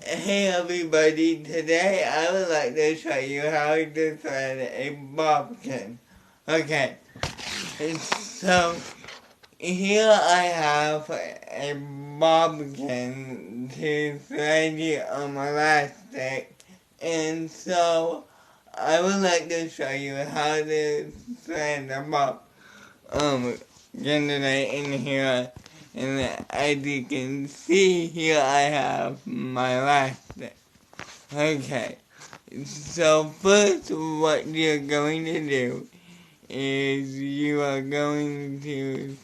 Hey everybody, today I would like to show you how to thread a bodkin. Okay, so here I have a bodkin to thread the elastic, and so I would like to show you how to thread the generate in here. And as you can see here, I have my elastic. Okay, so first what you're going to do is you are going to,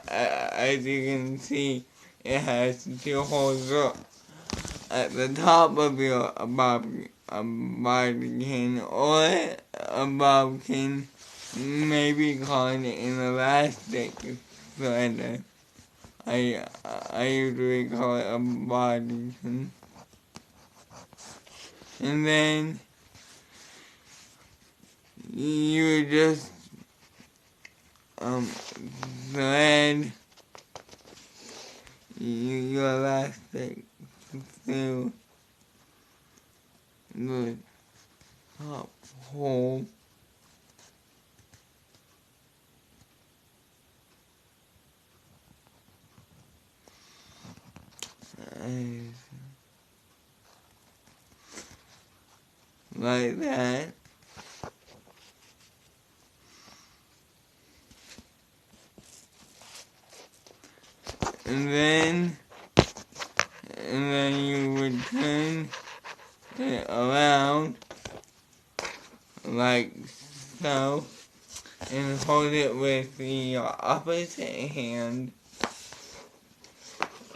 as you can see, it has two holes at the top of your bodkin, or a bodkin, maybe called an elastic threader. I usually call it a bodkin. And then you just thread your elastic through the top hole. Like that. And then you would turn it around like so, and hold it with the opposite hand.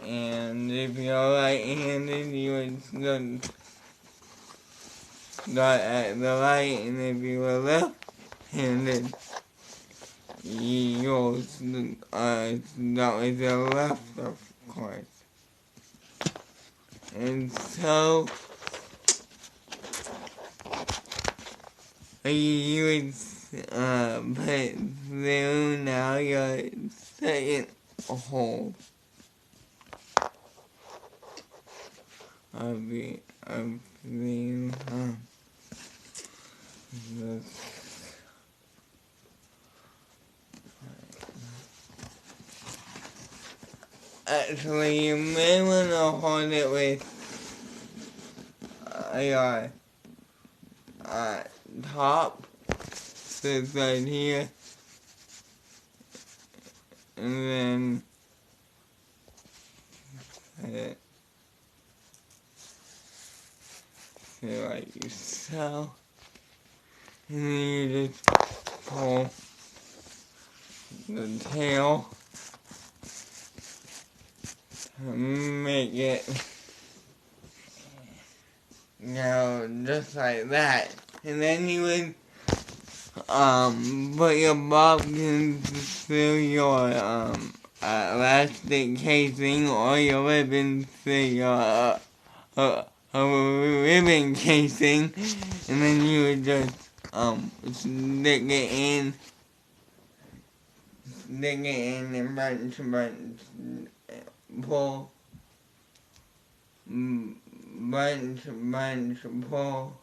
And if you're right-handed, you would start at the right, and if you were left-handed, you'll start with the left, of course. And so, you would put through now your second hole of the actually, you may want to hold it with your top, this right here, and then like so, and then you just pull the tail to make it just like that. And then you would put your bodkin through your elastic casing, or your ribbon through your ribbon casing, and then you would just stick it in and bunch, pull, bunch, pull,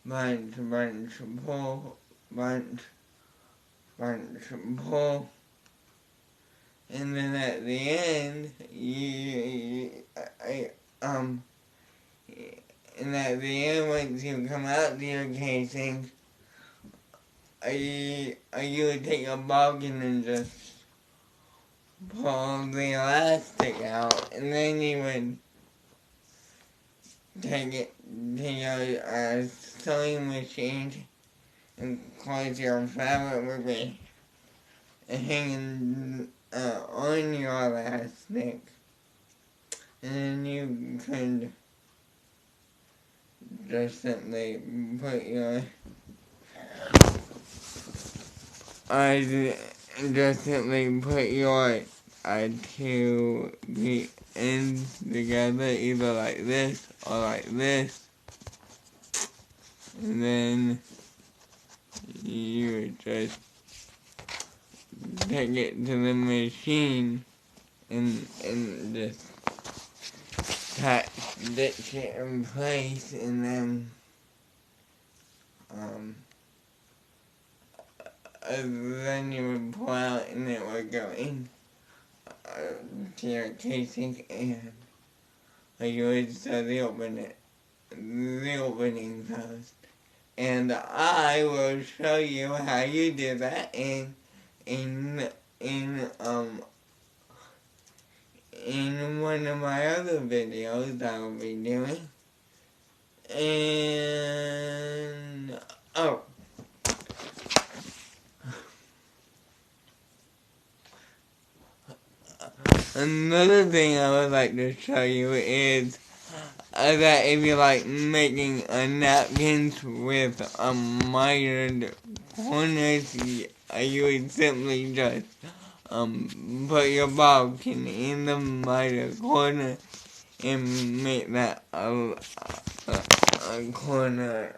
bunch, pull, bunch, pull, and then at the end, and at the end, once you come out to your casing, you would take a bodkin and just pull the elastic out, and then you would take it to your sewing machine and close your fabric ribbon hanging on your elastic, and then you could just simply put your two the ends together, either like this or like this, and then you would just take it to the machine and just attach ditch it in place, and then you would pull out and it would go in to your casing, and you would start the opening first. And I will show you how you do that in one of my other videos I will be doing. And another thing I would like to show you is that if you like making napkins with mitered corners, you would simply just put your bodkin in the mitered corner and make that a corner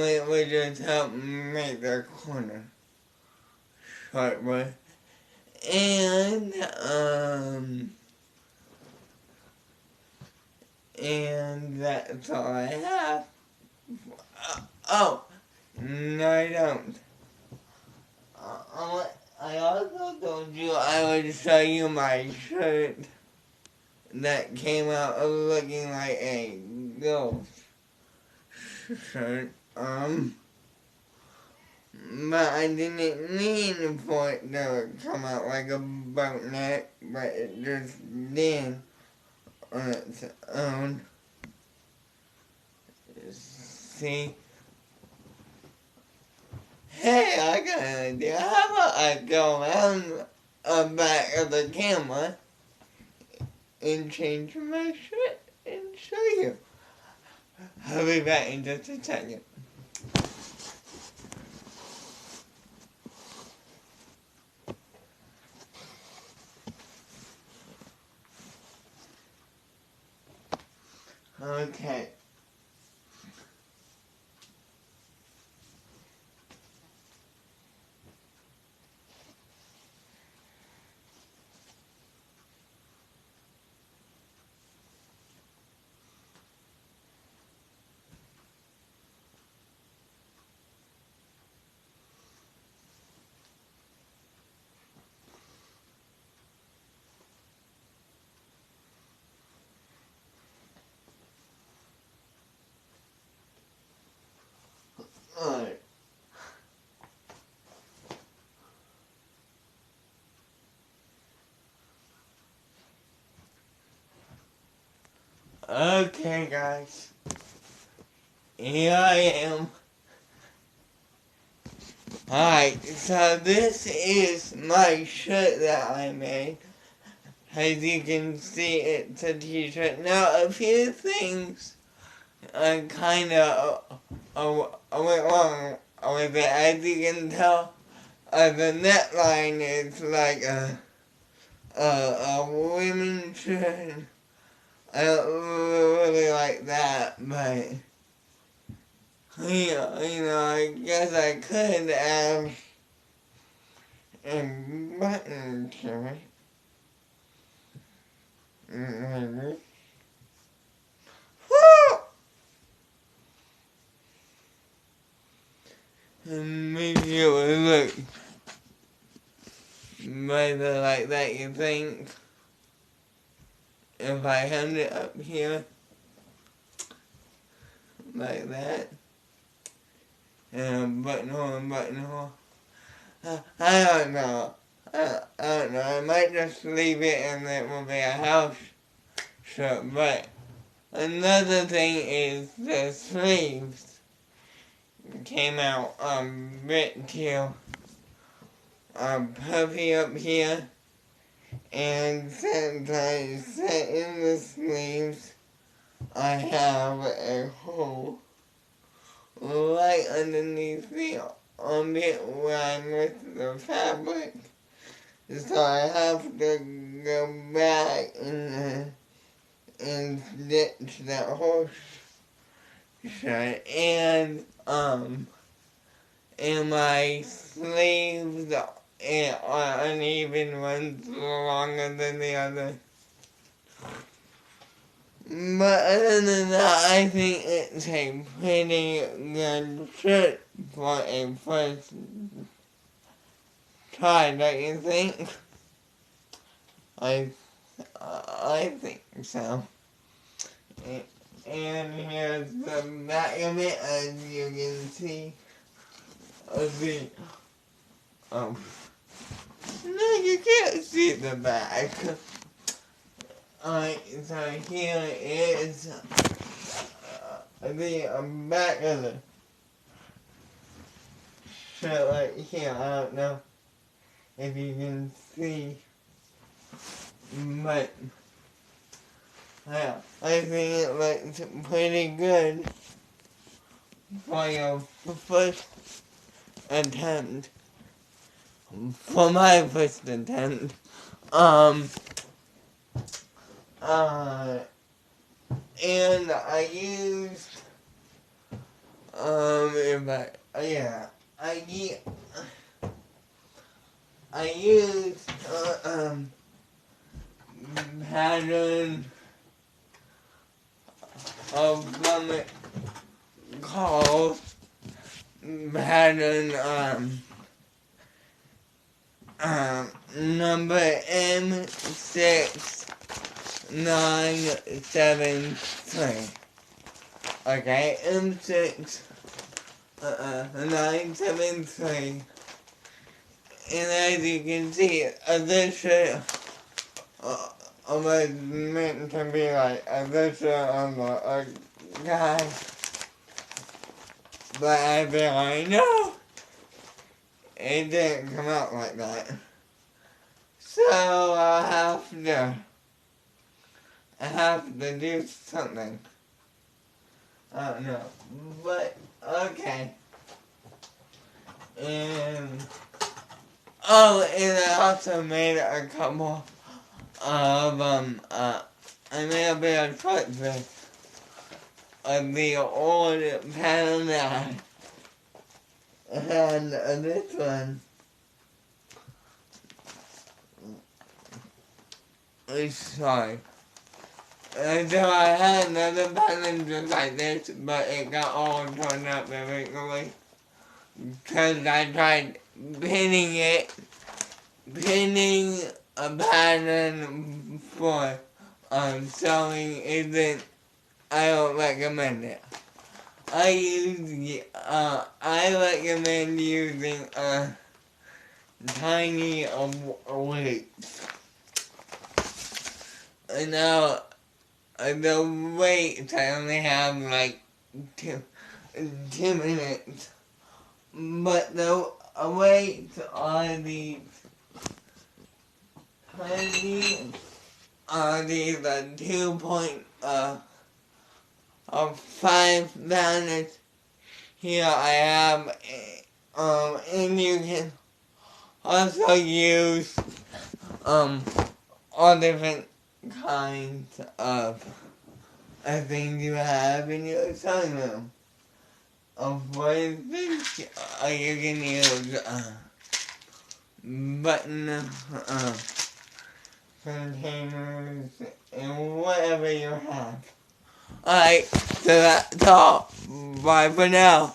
it would just help make the corner sharper. And that's all I have. No, I don't. I also told you I would show you my shirt that came out looking like a ghost shirt. But I didn't mean for it to come out like a boat neck, but it just did on its own. See? Hey, I got an idea. How about I go around the back of the camera and change my shirt and show you? I'll be back in just a second. Okay. Alright. Okay, guys. Here I am. Alright, so this is my shirt that I made. As you can see, it's a t-shirt. Now, a few things kind of went wrong with it. As you can tell, the neckline is like a women's shirt. I don't really like that, but I guess I could add a button to it. Maybe. And maybe it would look better like that, you think? If I hand it up here, like that, and buttonhole. I don't know. I don't know. I might just leave it and it will be a house shirt. But another thing is the sleeves came out a bit too puffy up here. And since I set in the sleeves, I have a hole right underneath the armpit where I missed the fabric. So I have to go back and stitch that whole shirt. And my sleeves uneven ones longer than the other. But other than that, I think it's a pretty good shirt for a first try, don't you think? I think so. And here's the back of it, as you can see. No, you can't see the back. Alright, so here is the back of the shirt right here. I don't know if you can see, but yeah, I think it looks pretty good for your first attempt. For my first attempt. And I used, I used, pattern from it called pattern, number M6973. Okay, M6973. And as you can see, this shirt was meant to be like this shirt on a guy. But I feel like, no, it didn't come out like that. So I have to do something. I don't know, but okay. And and I also made a couple of I made a bit of short clips of the old pattern that I had. This one. Sorry. So I had another pattern just like this, but it got all torn up eventually. Because I tried pinning a pattern for sewing isn't, I don't recommend it. I recommend using tiny weights. Now, the weights I only have like 2 minutes, but the weights are these 2.5 pounders. Here I have, and you can also use all different kinds of things you have in your sewing room. For instance, you can use button containers and whatever you have. Alright, so that's all. Bye for now.